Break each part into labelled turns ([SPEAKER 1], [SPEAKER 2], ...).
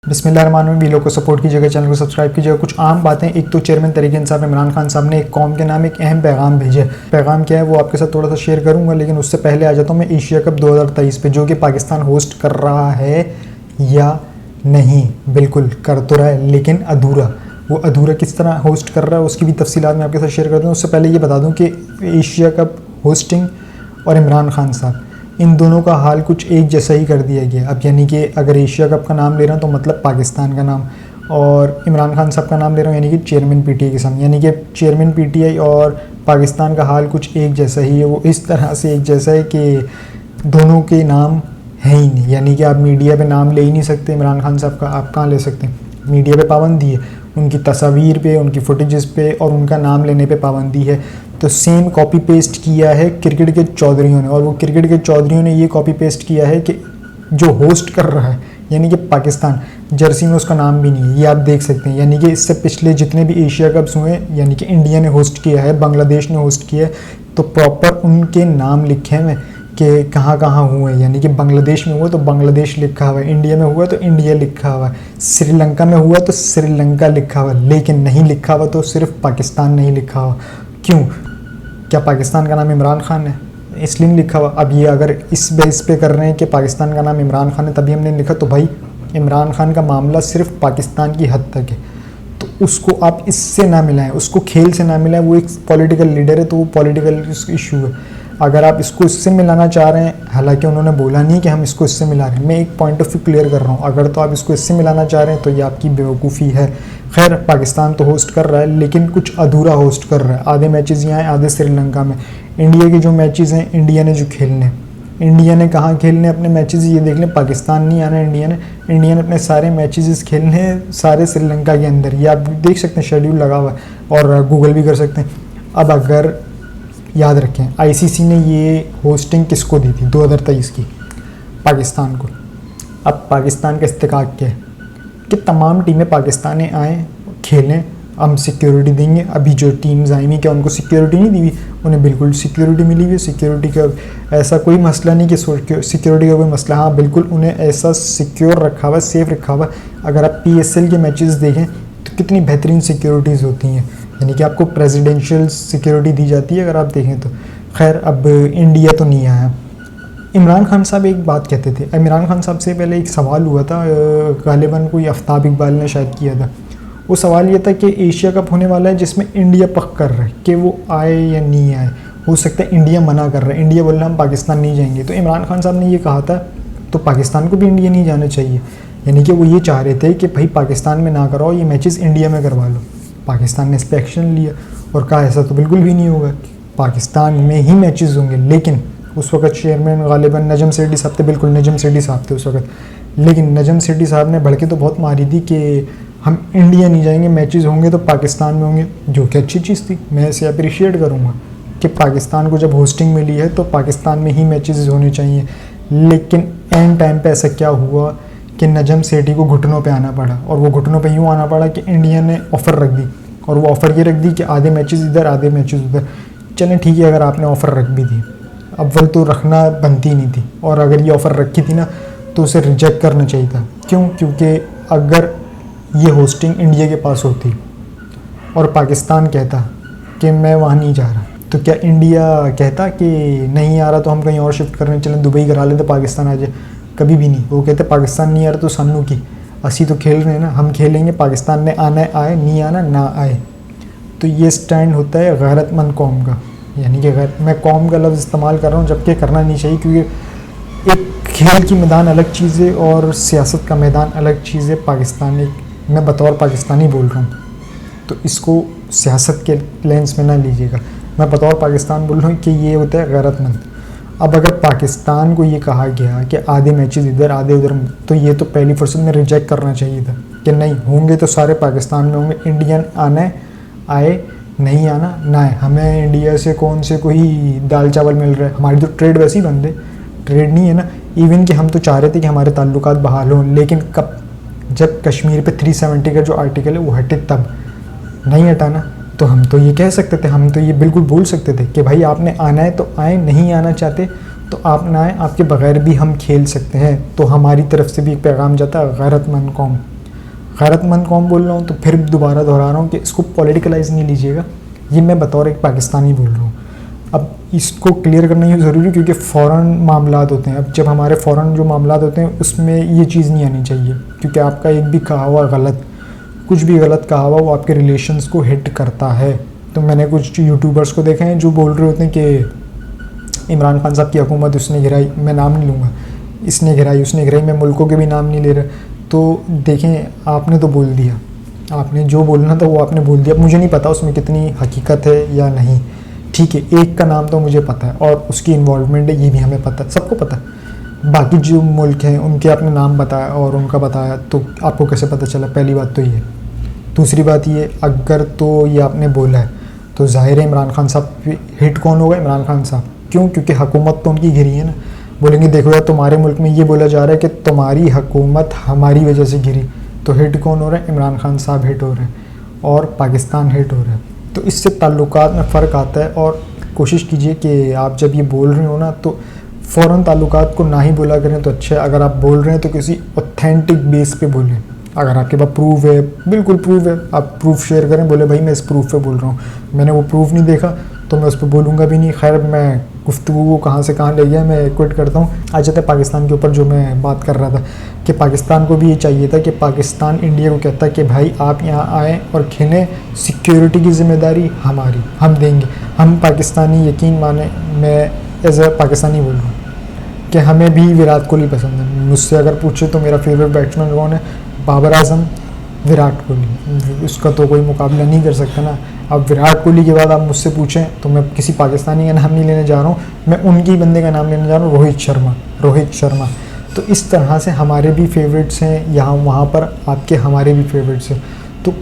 [SPEAKER 1] बिस्मिल्लाहिर्रहमानिर्रहीम। वीडियो को सपोर्ट कीजिएगा, चैनल को सब्सक्राइब कीजिएगा। कुछ आम बातें। एक तो चेयरमैन तरीके इंसाफ इमरान खान साहब ने एक कौम के नाम एक अहम पैगाम भेजे। पैगाम क्या है वो आपके साथ थोड़ा सा शेयर करूंगा, लेकिन उससे पहले आ जाता हूँ मैं एशिया कप 2023 पे, जो कि पाकिस्तान होस्ट कर रहा है या नहीं। बिल्कुल कर तो रहा है, लेकिन अधूरा। वो अधूरा किस तरह होस्ट कर रहा है उसकी भी तफसीलात मैं आपके साथ शेयर कर दूँ। उससे पहले ये बता दूँ कि एशिया कप होस्टिंग और इमरान खान साहब, इन दोनों का हाल कुछ एक जैसा ही कर दिया गया। अब यानी कि अगर एशिया कप का नाम ले रहा हूँ तो मतलब पाकिस्तान का नाम, और इमरान खान साहब का नाम ले रहा हूँ यानी कि चेयरमैन पीटीआई के सामने, यानी कि चेयरमैन पीटीआई और पाकिस्तान का हाल कुछ एक जैसा ही है। वो इस तरह से एक जैसा है कि दोनों के नाम है ही नहीं। यानी कि आप मीडिया पे नाम ले ही नहीं सकते इमरान खान साहब का। आप कहाँ ले सकते हैं? मीडिया पे पाबंदी है, उनकी तस्वीर पे, उनकी फुटेजेस पे और उनका नाम लेने पे पाबंदी है। तो सेम कॉपी पेस्ट किया है क्रिकेट के चौधरियों ने, और वो क्रिकेट के चौधरियों ने ये कॉपी पेस्ट किया है कि जो होस्ट कर रहा है यानी कि पाकिस्तान, जर्सी में उसका नाम भी नहीं है। ये आप देख सकते हैं। यानी कि इससे पिछले जितने भी एशिया कप्स हुए, यानी कि इंडिया ने होस्ट किया है, बांग्लादेश ने होस्ट किया है, तो प्रॉपर उनके नाम लिखे हुए कि कहाँ कहाँ हुए। यानी कि बांग्लादेश में हुआ तो बांग्लादेश लिखा हुआ है, इंडिया में हुआ तो इंडिया लिखा हुआ है, श्रीलंका में हुआ तो श्रीलंका लिखा हुआ है, लेकिन नहीं लिखा हुआ तो सिर्फ पाकिस्तान नहीं लिखा हुआ। क्यों? क्या पाकिस्तान का नाम इमरान खान है इसलिए नहीं लिखा हुआ? अब ये अगर इस बेस पे कर रहे हैं कि पाकिस्तान का नाम इमरान खान है तभी हमने लिखा, तो भाई इमरान खान का मामला सिर्फ पाकिस्तान की हद तक है, तो उसको आप इससे ना मिलाएं, उसको खेल से ना मिलाएं। वो एक पॉलिटिकल लीडर है तो वो पॉलिटिकल इशू है। अगर आप इसको इससे मिलाना चाह रहे हैं, हालांकि उन्होंने बोला नहीं कि हम इसको इससे मिला रहे हैं, मैं एक पॉइंट ऑफ व्यू क्लियर कर रहा हूँ। अगर तो आप इसको इससे मिलाना चाह रहे हैं तो ये आपकी बेवकूफ़ी है। खैर, पाकिस्तान तो होस्ट कर रहा है लेकिन कुछ अधूरा होस्ट कर रहा है। आधे मैचेस यहाँ हैं, आधे श्रीलंका में। इंडिया के जो मैचेस हैं, इंडिया ने जो खेलने, इंडिया ने कहाँ खेलने अपने मैचेस ये देख लें। पाकिस्तान नहीं आना इंडिया ने अपने सारे मैचेस खेलने हैं सारे श्रीलंका के अंदर। ये आप देख सकते हैं, शेड्यूल लगा हुआ है और गूगल भी कर सकते हैं। अब अगर याद रखें, आईसीसी ने ये होस्टिंग किसको दी थी 2023 की? पाकिस्तान को। अब पाकिस्तान का इस्तेकाक क्या है कि तमाम टीमें पाकिस्तानी आएँ, खेलें, हम सिक्योरिटी देंगे। अभी जो टीम्स आई हुई क्या उनको सिक्योरिटी नहीं दी हुई? उन्हें बिल्कुल सिक्योरिटी मिली हुई है। सिक्योरिटी का ऐसा कोई मसला नहीं कि सिक्योरिटी का कोई मसला, हाँ बिल्कुल उन्हें ऐसा सिक्योर रखा हुआ, सेफ रखा हुआ। अगर आप PSL के मैचेस देखें तो कितनी बेहतरीन सिक्योरिटीज़ होती हैं, यानी कि आपको प्रेसिडेंशियल सिक्योरिटी दी जाती है अगर आप देखें तो। खैर, अब इंडिया तो नहीं आया। इमरान खान साहब एक बात कहते थे, इमरान खान साहब से पहले एक सवाल हुआ था, गालिबन कोई आफ्ताब इकबाल ने शायद किया था। वो सवाल ये था कि एशिया कप होने वाला है जिसमें इंडिया पक कर रहा है कि वो आए या नहीं आए। हो सकता है इंडिया मना कर रहा है, इंडिया बोल रहा है हम पाकिस्तान नहीं जाएंगे। तो इमरान खान साहब ने ये कहा था तो पाकिस्तान को भी इंडिया नहीं जाना चाहिए। यानी कि वो ये चाह रहे थे कि भाई पाकिस्तान में ना कराओ, ये मैचेस इंडिया में करवा लो। पाकिस्तान ने इस पर एक्शन लिया और कहा ऐसा तो बिल्कुल भी नहीं होगा, पाकिस्तान में ही मैचेस होंगे। लेकिन उस वक्त चेयरमैन गालिबन नजम सेठी साहब थे, बिल्कुल नजम सेठी साहब थे उस वक्त। लेकिन नजम सेठी साहब ने भड़के तो बहुत मारी थी कि हम इंडिया नहीं जाएंगे, मैचेस होंगे तो पाकिस्तान में होंगे, जो कि अच्छी चीज़ थी। मैं इसे अप्रिशिएट करूँगा कि पाकिस्तान को जब होस्टिंग मिली है तो पाकिस्तान में ही मैचेस होने चाहिए। लेकिन एंड टाइम पे ऐसा क्या हुआ कि नजम सेठी को घुटनों पे आना पड़ा, और वो घुटनों पे यूँ आना पड़ा कि इंडिया ने ऑफ़र रख दी, और वो ऑफ़र ये रख दी कि आधे मैचेस इधर आधे मैचेस उधर। चलें ठीक है, अगर आपने ऑफ़र रख भी दी, अव्वल तो रखना बनती नहीं थी, और अगर ये ऑफ़र रखी थी ना तो उसे रिजेक्ट करना चाहिए था। क्यों? क्योंकि अगर ये होस्टिंग इंडिया के पास होती और पाकिस्तान कहता कि मैं वहाँ नहीं जा रहा, तो क्या इंडिया कहता कि नहीं आ रहा तो हम कहीं और शिफ्ट करने चलें, दुबई करा लेते, पाकिस्तान आ जाए? कभी भी नहीं। वो कहते पाकिस्तान नहीं आ रहा तो सानू की, असी तो खेल रहे हैं ना, हम खेलेंगे, पाकिस्तान ने आना है आए, नहीं आना ना आए। तो ये स्टैंड होता है गैरतमंद कौम का। यानी कि मैं कौम का लफ्ज़ इस्तेमाल कर रहा हूँ जबकि करना नहीं चाहिए, क्योंकि एक खेल की मैदान अलग चीज़ है और सियासत का मैदान अलग चीज़ है। पाकिस्तान एक, मैं बतौर पाकिस्तानी बोल रहा हूँ तो इसको सियासत के लेंस में ना लीजिएगा। मैं बतौर पाकिस्तान बोल रहा हूँ कि ये होता है गैरतमंद। अब अगर पाकिस्तान को ये कहा गया कि आधे मैचेस इधर आधे उधर, तो ये तो पहली फुर्सत में रिजेक्ट करना चाहिए था कि नहीं होंगे तो सारे पाकिस्तान में होंगे, इंडियन आने आए, नहीं आना ना है। हमें इंडिया से कौन से कोई दाल चावल मिल रहा है, हमारी तो ट्रेड वैसे ही बंद है, ट्रेड नहीं है ना। इवन कि हम तो चाह रहे थे कि हमारे ताल्लुकात बहाल हों, लेकिन कब? जब कश्मीर पे 370 का जो आर्टिकल है वो हटे तब। नहीं हटाना तो हम तो ये कह सकते थे, हम तो ये बिल्कुल बोल सकते थे कि भाई आपने आना है तो आए, नहीं आना चाहते तो आप ना आए, आपके बगैर भी हम खेल सकते हैं। तो हमारी तरफ से भी एक पैगाम जाता है गैरतमंद कौम। गैरतमंद कौम बोल रहा हूँ तो फिर दोबारा दोहरा रहा हूँ कि इसको पॉलिटिकलाइज नहीं लीजिएगा, ये मैं बतौर एक पाकिस्तानी बोल रहा हूँ। अब इसको क्लियर करना ये ज़रूरी क्योंकि फ़ौरन मामलात होते हैं। अब जब हमारे फ़ौरन जो मामलात होते हैं उसमें ये चीज़ नहीं आनी चाहिए, क्योंकि आपका एक भी कहा हुआ गलत, कुछ भी गलत कहा हुआ वो आपके रिलेशंस को हिट करता है। तो मैंने कुछ यूट्यूबर्स को देखे हैं जो बोल रहे होते हैं कि इमरान खान साहब की हुकूमत उसने गिराई, मैं नाम नहीं लूँगा, इसने गिराई उसने गिराई, मैं मुल्कों के भी नाम नहीं ले रहा। तो देखें, आपने तो बोल दिया, आपने जो बोलना था वो आपने बोल दिया। अब मुझे नहीं पता उसमें कितनी हकीकत है या नहीं, ठीक है, एक का नाम तो मुझे पता है और उसकी इन्वॉल्वमेंट है ये भी हमें पता है, सबको पता है। बाकी जो मुल्क हैं उनके आपने नाम बताया और उनका बताया, तो आपको कैसे पता चला? पहली बात तो ये। दूसरी बात ये, अगर तो ये आपने बोला है तो ज़ाहिर है इमरान खान साहब हिट कौन होगा? इमरान खान साहब। क्यों? क्योंकि हुकूमत तो उनकी गिरी है ना। बोलेंगे देखो यार तुम्हारे मुल्क में ये बोला जा रहा है कि तुम्हारी हुकूमत हमारी वजह से गिरी, तो हिट कौन हो रहा है? इमरान खान साहब हिट हो रहे हैं और पाकिस्तान हिट हो रहा है। तो इससे ताल्लुकात में फ़र्क आता है। और कोशिश कीजिए कि आप जब ये बोल रहे हो ना तो फ़ौरन ताल्लुकात को ना ही बोला करें तो अच्छा है। अगर आप बोल रहे हैं तो किसी ऑथेंटिक बेस पे बोलें। अगर आपके पास प्रूफ है, बिल्कुल प्रूफ है, आप प्रूफ शेयर करें, बोले भाई मैं इस प्रूफ पे बोल रहा हूँ, मैंने वो प्रूफ नहीं देखा तो मैं उस पर बोलूँगा भी नहीं। खैर मैं गुफ्तगू को कहाँ से कहाँ ले गया, मैं क्विट करता हूँ। आ जाता है पाकिस्तान के ऊपर, जो मैं बात कर रहा था कि पाकिस्तान को भी ये चाहिए था कि पाकिस्तान इंडिया को कहता है कि भाई आप यहाँ आएँ और खेलें, सिक्योरिटी की ज़िम्मेदारी हमारी, हम देंगे। हम पाकिस्तानी, यकीन माने मैं एज ए पाकिस्तानी बोल रहा हूँ कि हमें भी विराट कोहली पसंद है। मुझसे अगर पूछे तो मेरा फेवरेट बैट्समैन कौन है? बाबर आजम, विराट कोहली, उसका तो कोई मुकाबला नहीं कर सकता ना। अब विराट कोहली के बाद आप मुझसे पूछें तो मैं किसी पाकिस्तानी का नाम नहीं लेने जा रहा हूँ, मैं उनकी बंदे का नाम लेने जा रहा हूँ, रोहित शर्मा। तो इस तरह से हमारे भी फेवरेट्स हैं यहाँ वहाँ पर, आपके हमारे भी फेवरेट्स हैं। तो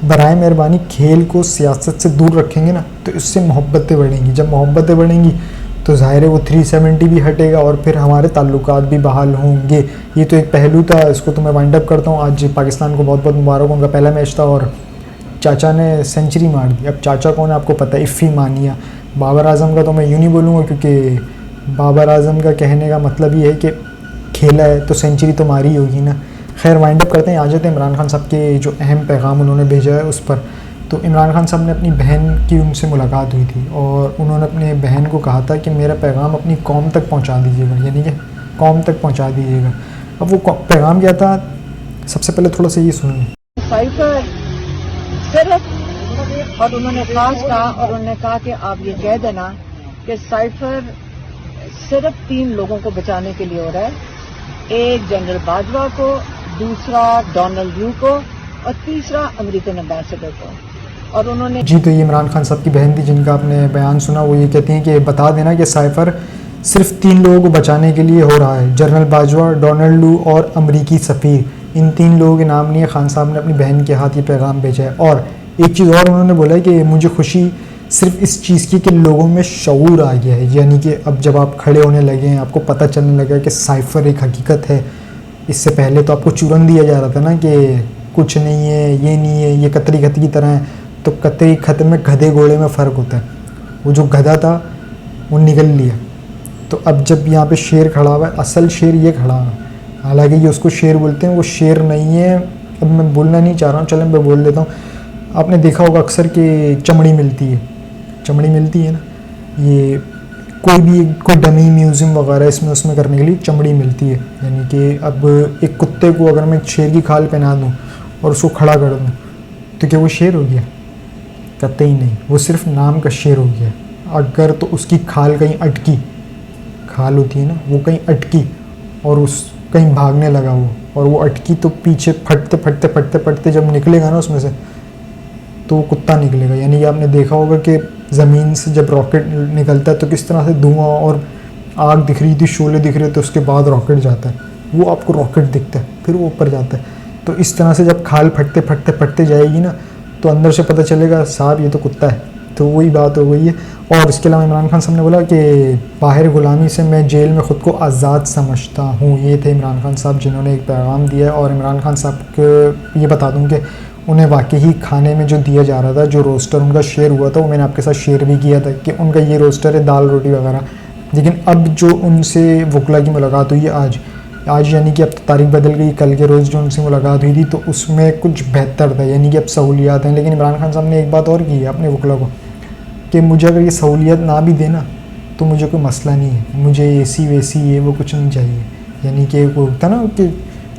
[SPEAKER 1] बराए मेहरबानी खेल को सियासत से दूर रखेंगे ना तो इससे मोहब्बतें बढ़ेंगी। जब मोहब्बतें बढ़ेंगी तो ज़ाहिर है वो 370 भी हटेगा और फिर हमारे ताल्लुकात भी बहाल होंगे। ये तो एक पहलू था, इसको तो मैं वाइंड अप करता हूँ। आज पाकिस्तान को बहुत बहुत मुबारक, उनका पहला मैच था और चाचा ने सेंचुरी मार दी। अब चाचा कौन है आपको पता है, इफ़ी मानिया। बाबर आजम का तो मैं यूँ नहीं बोलूँगा क्योंकि बाबर आजम का कहने का मतलब ये है कि खेला है तो सेंचुरी तो मारी होगी ना। खैर वाइंड अप करते हैं, आ जाते हैं इमरान खान साहब के जो अहम पैगाम उन्होंने भेजा है उस पर। तो इमरान खान साहब ने अपनी बहन की उनसे मुलाकात हुई थी और उन्होंने अपने बहन को कहा था कि मेरा पैगाम अपनी कौम तक पहुंचा दीजिएगा, यानी कि कौम तक पहुंचा दीजिएगा। अब वो पैगाम क्या था, सबसे पहले थोड़ा सा ये सुनिए।
[SPEAKER 2] साइफर सिर्फ, और उन्होंने खास कहा, और उन्होंने कहा कि आप ये कह देना कि साइफर सिर्फ 3 लोगों को बचाने के लिए हो रहा है, एक जनरल बाजवा को, दूसरा डोनाल्ड यू को और तीसरा अमेरिकन एम्बेसडर को। और उन्होंने
[SPEAKER 1] जी, तो ये इमरान खान साहब की बहन थी जिनका आपने बयान सुना। वो ये कहती हैं कि बता देना कि साइफर सिर्फ 3 लोगों को बचाने के लिए हो रहा है, जनरल बाजवा, डोनाल्ड लू और अमरीकी सफ़ीर। इन 3 लोगों के नाम लिए खान साहब ने अपनी बहन के हाथ ये पैगाम भेजा है। और एक चीज़ और उन्होंने बोला है कि मुझे खुशी सिर्फ इस चीज़ की कि लोगों में शऊर आ गया है, यानी कि अब जब आप खड़े होने लगे हैं, आपको पता चलने लगा कि साइफर एक हकीकत है। इससे पहले तो आपको चूरन दिया जा रहा था ना कि कुछ नहीं है, ये नहीं है, ये कतरी खत की तरह है। तो कतरी खत में गधे घोड़े में फ़र्क होता है। वो जो गधा था वो निकल लिया, तो अब जब यहाँ पे शेर खड़ा हुआ है, असल शेर ये खड़ा है। हालांकि ये उसको शेर बोलते हैं, वो शेर नहीं है। अब मैं बोलना नहीं चाह रहा हूँ, चलें मैं बोल देता हूँ। आपने देखा होगा अक्सर कि चमड़ी मिलती है ना, ये कोई डमी म्यूज़ियम वगैरह इसमें उसमें करने के लिए चमड़ी मिलती है। यानी कि अब एक कुत्ते को अगर मैं एक शेर की खाल पहना दूँ और उसको खड़ा कर दूँ तो क्या वो शेर हो गया? कतई नहीं, वो सिर्फ नाम का शेर हो गया। अगर तो उसकी खाल कहीं अटकी, खाल होती है ना, वो कहीं अटकी और उस कहीं भागने लगा वो, और वो अटकी तो पीछे फटते जब निकलेगा ना उसमें से तो वो कुत्ता निकलेगा। यानी कि आपने देखा होगा कि ज़मीन से जब रॉकेट निकलता है तो किस तरह से धुआं और आग दिख रही थी, शोले दिख रहे थे, उसके बाद रॉकेट जाता है, वो आपको रॉकेट दिखता है, फिर वो ऊपर जाता है। तो इस तरह से जब खाल फटते जाएगी ना तो अंदर से पता चलेगा साहब ये तो कुत्ता है। तो वही बात हो गई है। और इसके अलावा इमरान खान साहब ने बोला कि बाहर गुलामी से मैं जेल में ख़ुद को आज़ाद समझता हूँ। ये थे इमरान खान साहब जिन्होंने एक पैगाम दिया। और इमरान खान साहब को ये बता दूँ कि उन्हें वाकई ही खाने में जो दिया जा रहा था, जो रोस्टर उनका शेयर हुआ था, वो मैंने आपके साथ शेयर भी किया था कि उनका ये रोस्टर है दाल रोटी वगैरह। लेकिन अब जो उनसे वकला की मुलाकात हुई है आज, आज यानी कि अब तो तारीख बदल गई, कल के रोज़ जो उनसे मुलाकात हुई थी तो उसमें कुछ बेहतर था, यानी कि अब सहूलियात हैं। लेकिन इमरान खान साहब ने एक बात और की है अपने वकला को कि मुझे अगर ये सहूलियत ना भी देना तो मुझे कोई मसला नहीं है, मुझे एसी वेसी ये वो कुछ नहीं चाहिए। यानी कि वो होता ना कि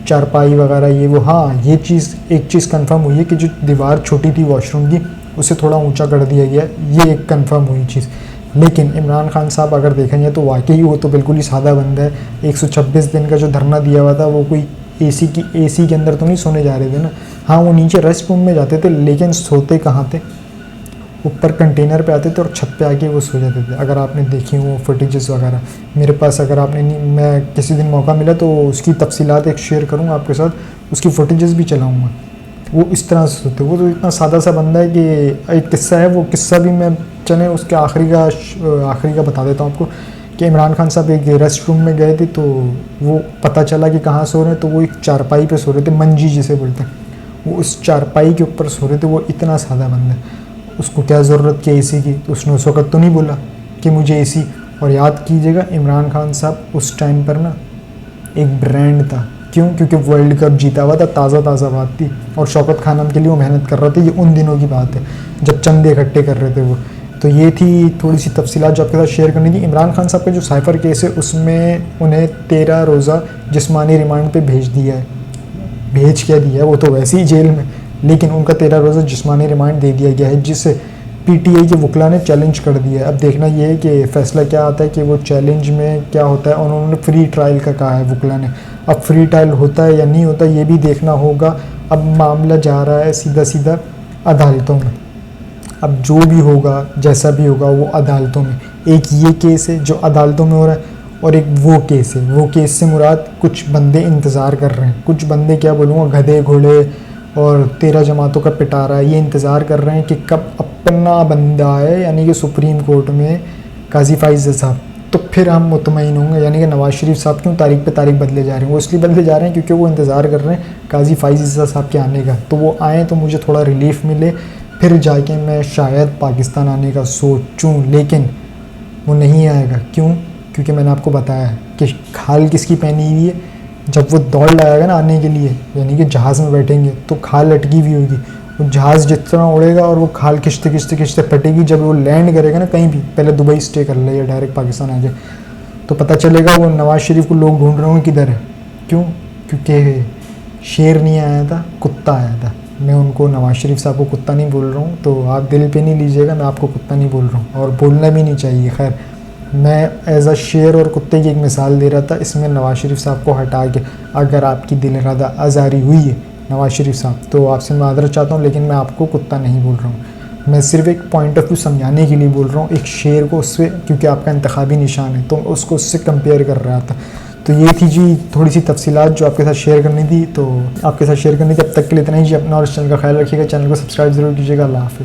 [SPEAKER 1] चारपाई वगैरह ये वो, हाँ ये चीज़ एक चीज़ कंफर्म हुई है कि जो दीवार छोटी थी वॉशरूम की उसे थोड़ा ऊंचा कर दिया गया, ये एक कंफर्म हुई चीज़। लेकिन इमरान खान साहब अगर देखेंगे तो वाकई वो तो बिल्कुल ही सादा बंदा है। 126 दिन का जो धरना दिया हुआ था वो कोई एसी के अंदर तो नहीं सोने जा रहे थे ना। हाँ वो नीचे रेस्ट रूम में जाते थे, लेकिन सोते कहाँ थे, ऊपर कंटेनर पे आते थे और छत पे आके वो सो जाते थे। अगर आपने देखी वो फुटेजेस वगैरह मेरे पास, अगर आपने नहीं, मैं किसी दिन मौका मिला तो उसकी तफसीलात एक शेयर करूँगा आपके साथ, उसकी फुटेजेस भी चलाऊँगा। वो इस तरह से सोते, वो तो इतना सादा सा बंदा है कि एक किस्सा है, वो किस्सा भी मैं चले उसके आखिरी का बता देता हूँ आपको कि इमरान खान साहब एक रेस्ट रूम में गए थे तो वो पता चला कि कहाँ सो रहे हैं, तो वो एक चारपाई पे सो रहे थे, मंजी जिसे बोलते हैं, वो उस चारपाई के ऊपर सो रहे थे। वो इतना सादा बंदा है, उसको क्या ज़रूरत थी एसी की, तो उसने उस वक्त तो नहीं बोला कि मुझे एसी। और याद कीजिएगा इमरान खान साहब उस टाइम पर ना एक ब्रांड था, क्यों, क्योंकि वर्ल्ड कप जीता हुआ था, ताज़ा बात थी, और शौकत खानम के लिए वो मेहनत कर रहे थे। ये उन दिनों की बात है जब चंदे इकट्ठे कर रहे थे वो। तो ये थी थोड़ी सी तफसीलात जो आपके साथ शेयर करनी थी। इमरान खान साहब का जो साइफ़र केस है उसमें उन्हें 13 रोज़ा जिस्मानी रिमांड पे भेज दिया है। भेज क्या दिया है, वो तो वैसे ही जेल में, लेकिन उनका 13 रोज़ा जिस्मानी रिमांड दे दिया गया है, जिसे पीटीआई के वकला ने चैलेंज कर दिया है। अब देखना ये है कि फ़ैसला क्या आता है कि वो चैलेंज में क्या होता है। और उन्होंने फ्री ट्रायल का कहा है वकला ने, अब फ्री ट्रायल होता है या नहीं होता ये भी देखना होगा। अब मामला जा रहा है सीधा अदालतों में, अब जो भी होगा जैसा भी होगा वो अदालतों में। एक ये केस है जो अदालतों में हो रहा है, और एक वो केस है, वो केस से मुराद कुछ बंदे इंतज़ार कर रहे हैं, कुछ बंदे क्या बोलूँगा गधे घोड़े और 13 जमातों का पिटारा है, ये इंतज़ार कर रहे हैं कि कब अपना बंदा आए, यानी कि सुप्रीम कोर्ट में काजी फाइज़ साहब, तो फिर हम मुतमईन होंगे। यानी कि नवाज़ शरीफ साहब क्यों तारीख पे तारीख बदले जा रहे हैं, वो इसलिए बदले जा रहे हैं क्योंकि वो इंतज़ार कर रहे हैं काजी फाइज़ साहब के आने का, तो वो आएँ तो मुझे थोड़ा रिलीफ मिले, फिर जाके मैं शायद पाकिस्तान आने का सोचूं। लेकिन वो नहीं आएगा, क्यों, क्योंकि मैंने आपको बताया है कि खाल किसकी पहनी हुई है। जब वो दौड़ लगाएगा ना आने के लिए, यानी कि जहाज़ में बैठेंगे तो खाल लटकी हुई होगी, वो जहाज़ जितना उड़ेगा और वो खाल खिंचते फटेगी। जब वो लैंड करेगा ना कहीं भी, पहले दुबई स्टे कर ले या डायरेक्ट पाकिस्तान आ जाए, तो पता चलेगा वो नवाज़ शरीफ को लोग ढूंढ रहे होंगे किधर है। क्यों, क्योंकि शेर नहीं आया था, कुत्ता आया था। मैं उनको नवाज़ शरीफ साहब को कुत्ता नहीं बोल रहा हूँ, तो आप दिल पे नहीं लीजिएगा, मैं आपको कुत्ता नहीं बोल रहा हूँ, और बोलना भी नहीं चाहिए। खैर, मैं एज अ शेर और कुत्ते की एक मिसाल दे रहा था, इसमें नवाज़ शरीफ साहब को हटा के अगर आपकी दिल इरादा आज़ारी हुई है नवाज़ शरीफ साहब, तो आपसे मादरत चाहता हूँ, लेकिन मैं आपको कुत्ता नहीं बोल रहा हूँ। मैं सिर्फ एक पॉइंट ऑफ व्यू समझाने के लिए बोल रहा हूँ, एक शेर को उससे, क्योंकि आपका इंतखाबी निशान है, तो उसको उससे कंपेयर कर रहा था। तो ये थी जी थोड़ी सी तफसीलात जो आपके साथ शेयर करनी थी, तो आपके साथ शेयर करनी थी। अब तक के लिए इतना ही जी। अपना और इस चैनल का ख्याल रखिएगा, चैनल को सब्सक्राइब ज़रूर कीजिएगा। अल्लाह हाफ़िज़।